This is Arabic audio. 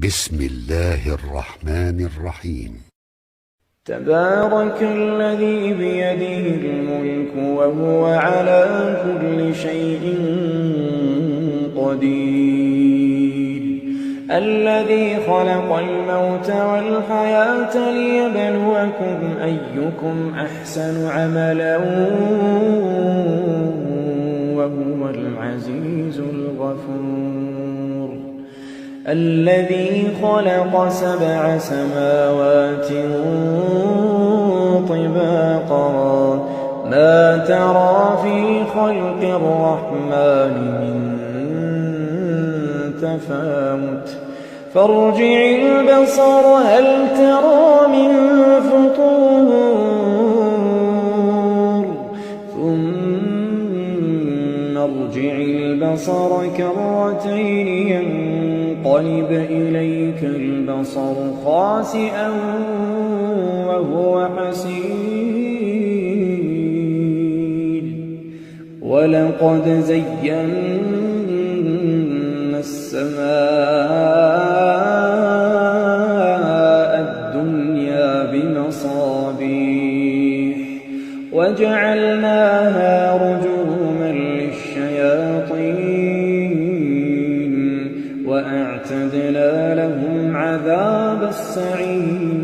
بسم الله الرحمن الرحيم. تبارك الذي بيده الملك وهو على كل شيء قدير، الذي خلق الموت والحياة ليبلوكم أيكم أحسن عملا وهو العزيز الغفور، الذي خلق 7 سماوات طباقا ما ترى في خلق الرحمن من تفاوت فارجع البصر هل ترى من فطور ثم ارجع البصر كرتين ينقلب إليك البصر خاسئا وهو حسير، ولقد زينا السماء الدنيا بمصابيح وجعلناها رجوما للشياطين وأعتدنا لهم عذاب السعير.